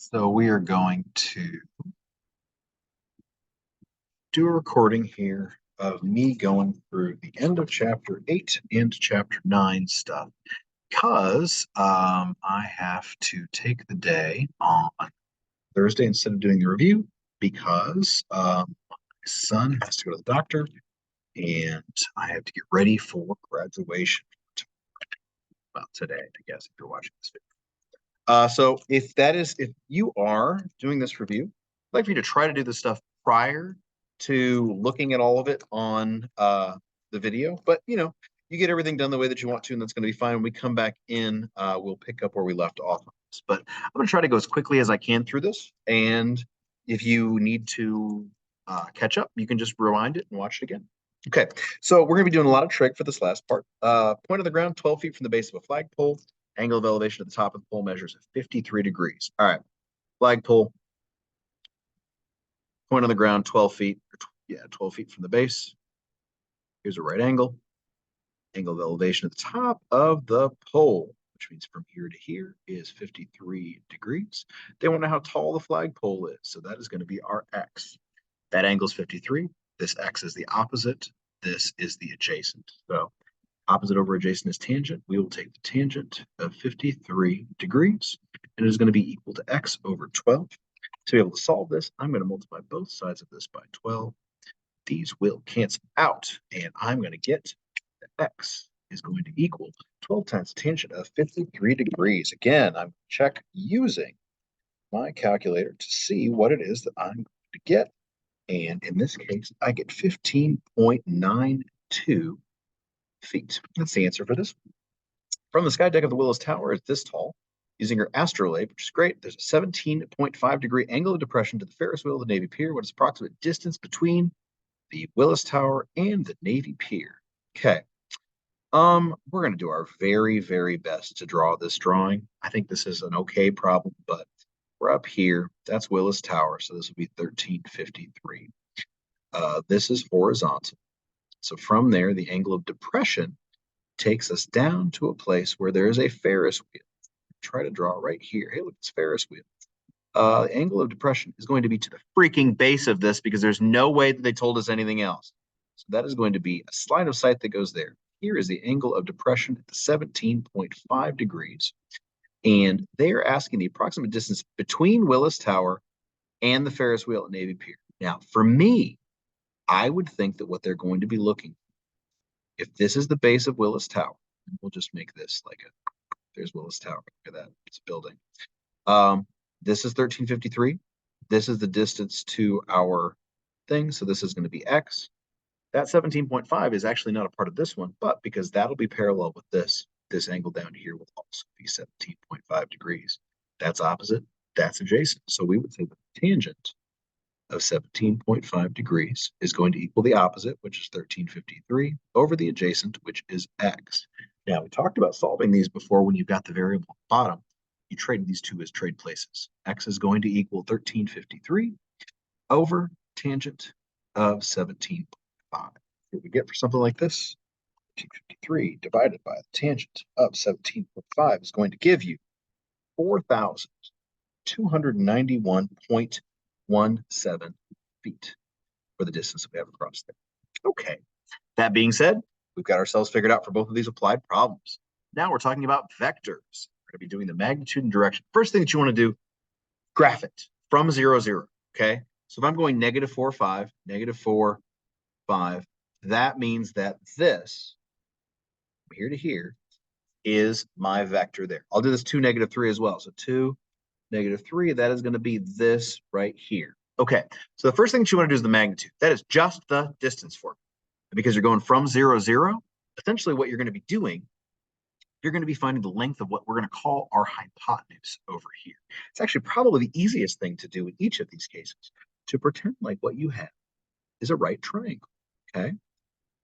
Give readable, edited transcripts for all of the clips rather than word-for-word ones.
So we are going to do a recording here of me going through the end of chapter 8 and chapter 9 stuff because I have to take the day on Thursday instead of doing the review because my son has to go to the doctor and I have to get ready for graduation. Well, today, I guess, if you're watching this video. So if you are doing this review, I'd like for you to try to do this stuff prior to looking at all of it on the video. But you get everything done the way that you want to, and that's going to be fine. When we come back in, we'll pick up where we left off on this. But I'm going to try to go as quickly as I can through this. And if you need to catch up, you can just rewind it and watch it again. Okay, so we're going to be doing a lot of trig for this last part. Point of the ground, 12 feet from the base of a flagpole. Angle of elevation at the top of the pole measures at 53 degrees. All right, flagpole, point on the ground, 12 feet. 12 feet from the base. Here's a right angle. Angle of elevation at the top of the pole, which means from here to here is 53 degrees. They want to know how tall the flagpole is, so that is going to be our x. That angle is 53. This x is the opposite. This is the adjacent. So opposite over adjacent is tangent. We will take the tangent of 53 degrees, and it is going to be equal to x over 12. To be able to solve this, I'm going to multiply both sides of this by 12. These will cancel out, and I'm going to get that x is going to equal 12 times the tangent of 53 degrees. Again, I'm check using my calculator to see what it is that I'm going to get. And in this case, I get 15.92 feet. That's the answer for this. From the sky deck of the Willis Tower is this tall. Using your astrolabe, which is great, there's a 17.5 degree angle of depression to the Ferris wheel of the Navy Pier. What is the approximate distance between the Willis Tower and the Navy Pier? Okay. We're going to do our very, very best to draw this drawing. I think this is an okay problem, but we're up here. That's Willis Tower, so this will be 1353. This is horizontal. So from there, the angle of depression takes us down to a place where there is a Ferris wheel. Try to draw right here. Hey, look, it's Ferris wheel. The angle of depression is going to be to the freaking base of this because there's no way that they told us anything else. So that is going to be a line of sight that goes there. Here is the angle of depression at the 17.5 degrees. And they are asking the approximate distance between Willis Tower and the Ferris wheel at Navy Pier. Now, for me, I would think that what they're going to be looking for, if this is the base of Willis Tower, we'll just make this like there's Willis Tower. Look at that. It's a building. This is 1353. This is the distance to our thing. So this is going to be x. That 17.5 is actually not a part of this one, but because that'll be parallel with this angle down here will also be 17.5 degrees. That's opposite. That's adjacent. So we would say the tangent of 17.5 degrees is going to equal the opposite, which is 1353, over the adjacent, which is x. Now, we talked about solving these before when you've got the variable at the bottom. You trade these two as trade places. X is going to equal 1353 over tangent of 17.5. What we get for something like this, 1353 divided by the tangent of 17.5 is going to give you 4,291.17 feet for the distance that we have across there. Okay. That being said, we've got ourselves figured out for both of these applied problems. Now we're talking about vectors. We're going to be doing the magnitude and direction. First thing that you want to do, graph it from 0, 0. Okay. So if I'm going negative 4, 5, negative 4, 5, that means that this, from here to here, is my vector there. I'll do this 2, negative 3 as well. So 2, negative 3, that is going to be this right here. Okay. So the first thing that you want to do is the magnitude. That is just the distance for me. Because you're going from 0, 0, essentially what you're going to be doing, you're going to be finding the length of what we're going to call our hypotenuse over here. It's actually probably the easiest thing to do in each of these cases, to pretend like what you have is a right triangle, okay?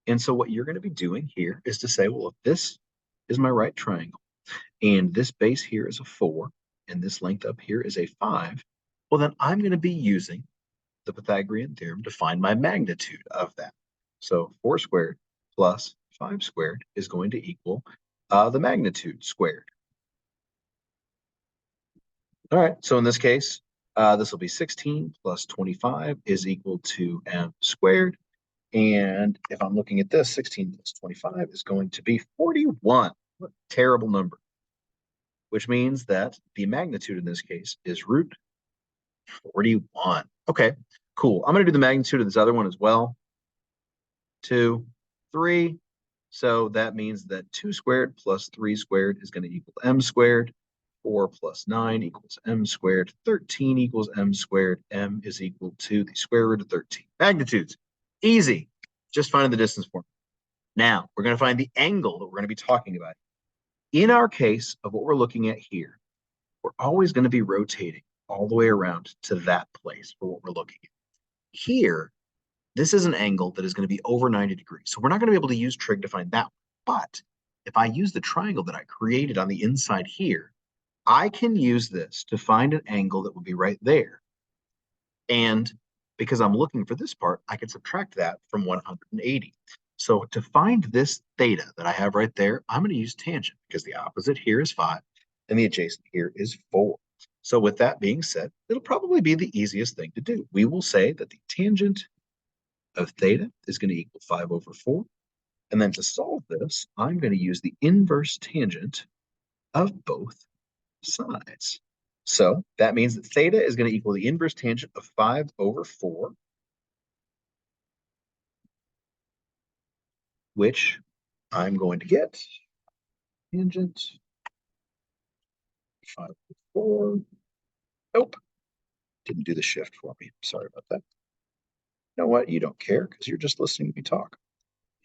And so what you're going to be doing here is to say, well, if this is my right triangle, and this base here is a 4, and this length up here is a 5, well, then I'm going to be using the Pythagorean theorem to find my magnitude of that. So 4 squared plus 5 squared is going to equal the magnitude squared. All right, so in this case, this will be 16 plus 25 is equal to m squared. And if I'm looking at this, 16 plus 25 is going to be 41. What a terrible number. Which means that the magnitude in this case is root 41. Okay, cool. I'm going to do the magnitude of this other one as well. 2, 3. So that means that 2 squared plus 3 squared is going to equal m squared. 4 plus 9 equals m squared. 13 equals m squared. M is equal to the square root of 13. Magnitudes. Easy. Just finding the distance formula. Now, we're going to find the angle that we're going to be talking about. In our case of what we're looking at here, we're always going to be rotating all the way around to that place for what we're looking at. Here, this is an angle that is going to be over 90 degrees. So we're not going to be able to use trig to find that one. But if I use the triangle that I created on the inside here, I can use this to find an angle that would be right there. And because I'm looking for this part, I can subtract that from 180. So to find this theta that I have right there, I'm going to use tangent because the opposite here is 5 and the adjacent here is 4. So with that being said, it'll probably be the easiest thing to do. We will say that the tangent of theta is going to equal 5 over 4. And then to solve this, I'm going to use the inverse tangent of both sides. So that means that theta is going to equal the inverse tangent of 5 over 4, which I'm going to get tangent 5 over 4. Nope, didn't do the shift for me. Sorry about that. You know what? You don't care because you're just listening to me talk.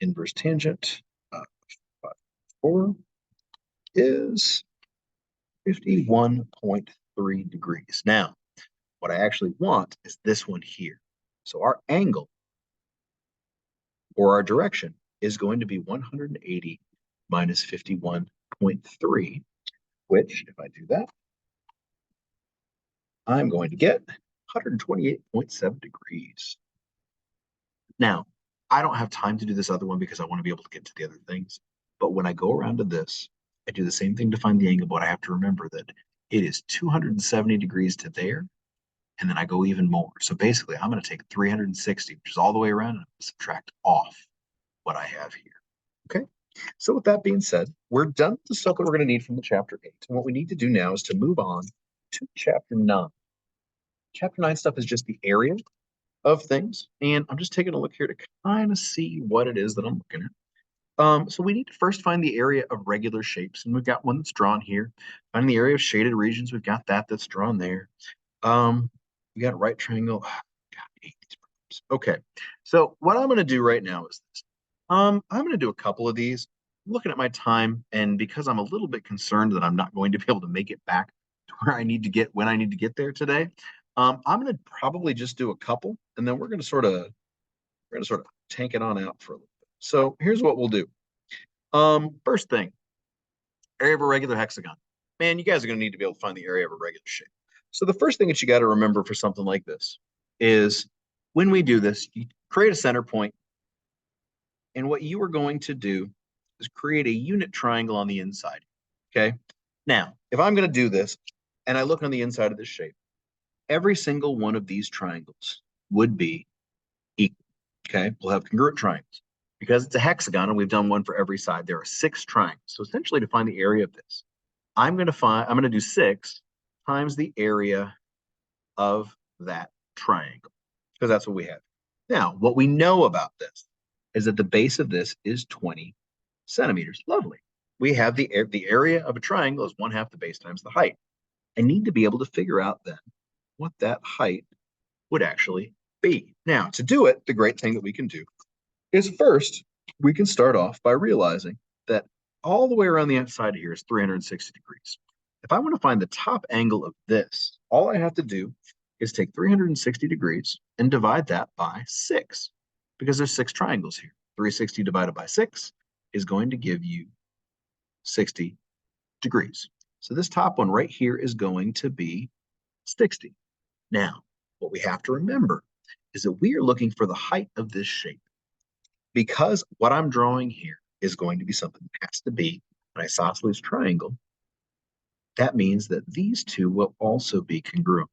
Inverse tangent of 5 over 4 is 51.3 degrees. Now, what I actually want is this one here. So our angle or our direction is going to be 180 minus 51.3, which, if I do that, I'm going to get 128.7 degrees. Now, I don't have time to do this other one because I want to be able to get to the other things. But when I go around to this, I do the same thing to find the angle, but I have to remember that it is 270 degrees to there, and then I go even more. So basically, I'm going to take 360, which is all the way around, and subtract off what I have here. Okay? So with that being said, we're done with the stuff that we're going to need from the chapter 8. And what we need to do now is to move on to chapter 9. Chapter 9 stuff is just the area of things. And I'm just taking a look here to kind of see what it is that I'm looking at. So we need to first find the area of regular shapes. And we've got one that's drawn here. Find the area of shaded regions. We've got that's drawn there. We got a right triangle. God, I hate these problems. Okay. So what I'm going to do right now is this. I'm going to do a couple of these. I'm looking at my time, and because I'm a little bit concerned that I'm not going to be able to make it back to where I need to get when I need to get there today, I'm going to probably just do a couple, and then we're going to sort of tank it on out for a little bit. So here's what we'll do. First thing, area of a regular hexagon. Man, you guys are going to need to be able to find the area of a regular shape. So the first thing that you got to remember for something like this is when we do this, you create a center point. And what you are going to do is create a unit triangle on the inside. Okay. Now, if I'm going to do this and I look on the inside of this shape, every single one of these triangles would be equal. Okay. We'll have congruent triangles. Because it's a hexagon and we've done one for every side, there are 6 triangles. So essentially to find the area of this, I'm going to do 6 times the area of that triangle, because that's what we have. Now, what we know about this is that the base of this is 20 centimeters. Lovely. We have the area of a triangle is 1/2 the base times the height. I need to be able to figure out then what that height would actually be. Now, to do it, the great thing that we can do is first, we can start off by realizing that all the way around the outside here is 360 degrees. If I want to find the top angle of this, all I have to do is take 360 degrees and divide that by 6, because there's 6 triangles here. 360 divided by 6 is going to give you 60 degrees. So this top one right here is going to be 60. Now, what we have to remember is that we are looking for the height of this shape, because what I'm drawing here is going to be something that has to be an isosceles triangle that means that these two will also be congruent.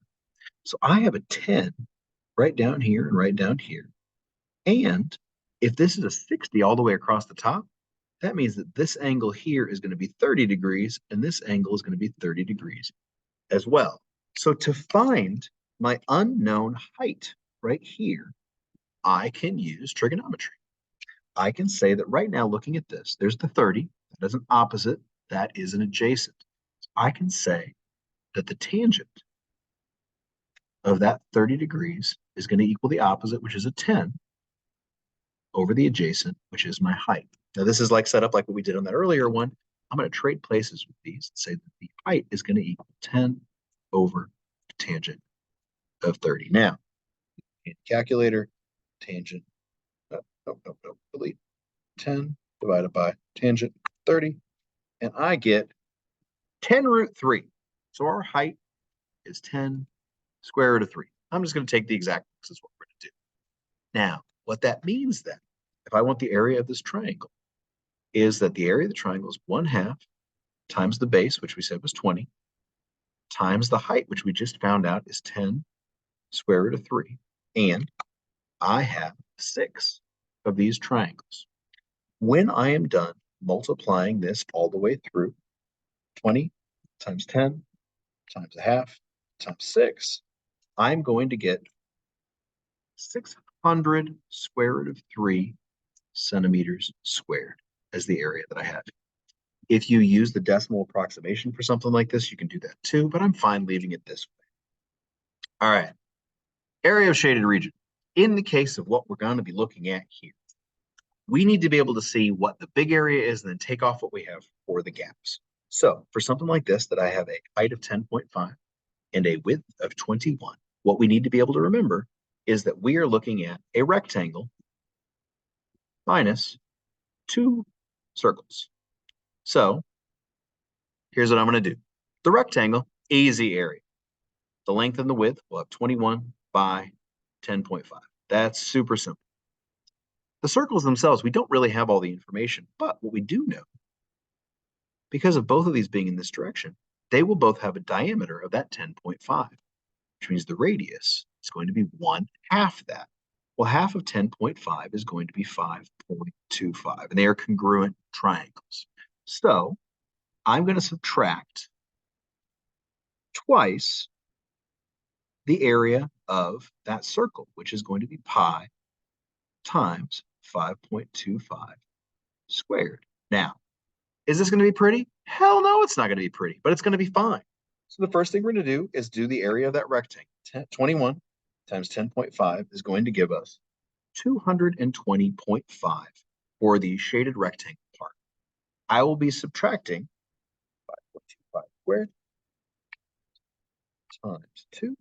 So I have a 10 right down here and right down here. And if this is a 60 all the way across the top, that means that this angle here is going to be 30 degrees, and this angle is going to be 30 degrees as well. So to find my unknown height right here, I can use trigonometry. I can say that right now, looking at this, there's the 30, that is an opposite, that is an adjacent. So I can say that the tangent of that 30 degrees is going to equal the opposite, which is a 10, over the adjacent, which is my height. Now, this is like set up like what we did on that earlier one. I'm going to trade places with these and say that the height is going to equal 10 over tangent of 30. Now, calculator, tangent, delete 10 divided by tangent 30, and I get 10 root 3. So our height is 10 square root of 3. I'm just going to take the exact, this is what we're going to do. Now, what that means then, if I want the area of this triangle, is that the area of the triangle is 1/2 times the base, which we said was 20, times the height, which we just found out is 10 square root of 3. And I have 6 of these triangles. When I am done multiplying this all the way through, 20 times 10 times 1/2 times 6, I'm going to get 600 square root of 3 centimeters squared as the area that I have. If you use the decimal approximation for something like this, you can do that too, but I'm fine leaving it this way. All right, area of shaded region. In the case of what we're going to be looking at here, we need to be able to see what the big area is and then take off what we have for the gaps. So for something like this, that I have a height of 10.5 and a width of 21, what we need to be able to remember is that we are looking at a rectangle minus 2 circles. So here's what I'm going to do. The rectangle, easy area. The length and the width will have 21 by 10.5. That's super simple. The circles themselves, we don't really have all the information, but what we do know, because of both of these being in this direction, they will both have a diameter of that 10.5, which means the radius is going to be 1/2 that. Well, half of 10.5 is going to be 5.25, and they are congruent triangles. So I'm going to subtract twice the area of that circle, which is going to be pi times 5.25 squared. Now, is this going to be pretty? Hell no, it's not going to be pretty, but it's going to be fine. So the first thing we're going to do is do the area of that rectangle. 21 times 10.5 is going to give us 220.5 for the shaded rectangle part. I will be subtracting 5.25 squared times 2,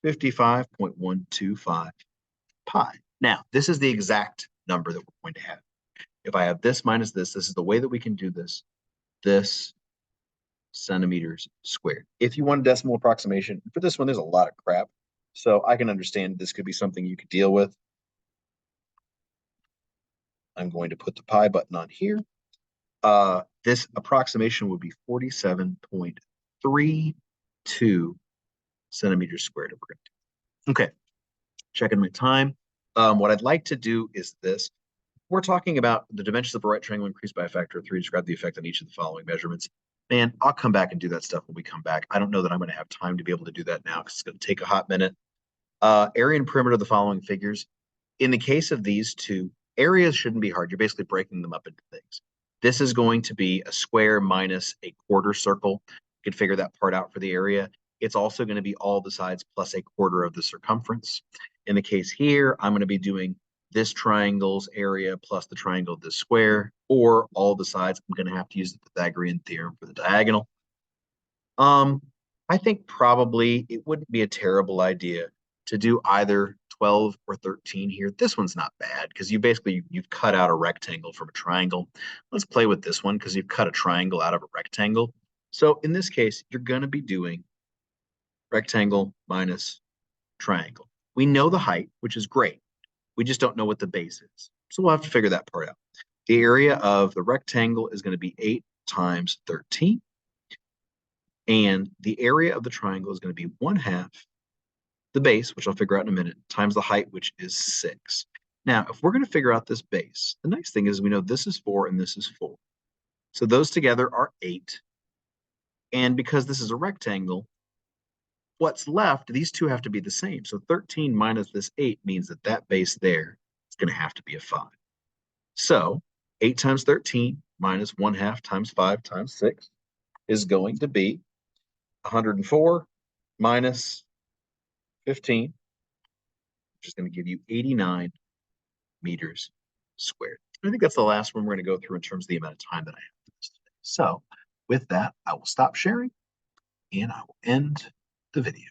55.125 pi. Now, this is the exact number that we're going to have. If I have this minus this is the way that we can do this. This centimeters squared. If you want a decimal approximation, for this one, there's a lot of crap. So I can understand this could be something you could deal with. I'm going to put the pi button on here. This approximation would be 47.32 centimeters squared. Okay, checking my time. What I'd like to do is this. We're talking about the dimensions of a right triangle increased by a factor of 3. Describe the effect on each of the following measurements. Man, I'll come back and do that stuff when we come back. I don't know that I'm going to have time to be able to do that now because it's going to take a hot minute. Area and perimeter of the following figures. In the case of these two, areas shouldn't be hard. You're basically breaking them up into things. This is going to be a square minus a quarter circle. You can figure that part out for the area. It's also going to be all the sides plus a quarter of the circumference. In the case here, I'm going to be doing this triangle's area plus the triangle of this square, or all the sides. I'm going to have to use the Pythagorean theorem for the diagonal. I think probably it wouldn't be a terrible idea to do either 12 or 13 here. This one's not bad because you've cut out a rectangle from a triangle. Let's play with this one because you've cut a triangle out of a rectangle. So in this case, you're going to be doing rectangle minus triangle. We know the height, which is great. We just don't know what the base is. So we'll have to figure that part out. The area of the rectangle is going to be 8 times 13. And the area of the triangle is going to be 1/2 the base, which I'll figure out in a minute, times the height, which is 6. Now, if we're going to figure out this base, the nice thing is we know this is 4 and this is 4. So those together are 8. And because this is a rectangle, what's left, these two have to be the same. So 13 minus this 8 means that that base there is going to have to be a 5. So 8 times 13 minus 1/2 times 5 times 6 is going to be 104 minus 15, which is going to give you 89 meters squared. I think that's the last one we're going to go through in terms of the amount of time that I have for this today. So with that, I will stop sharing and I will end the video.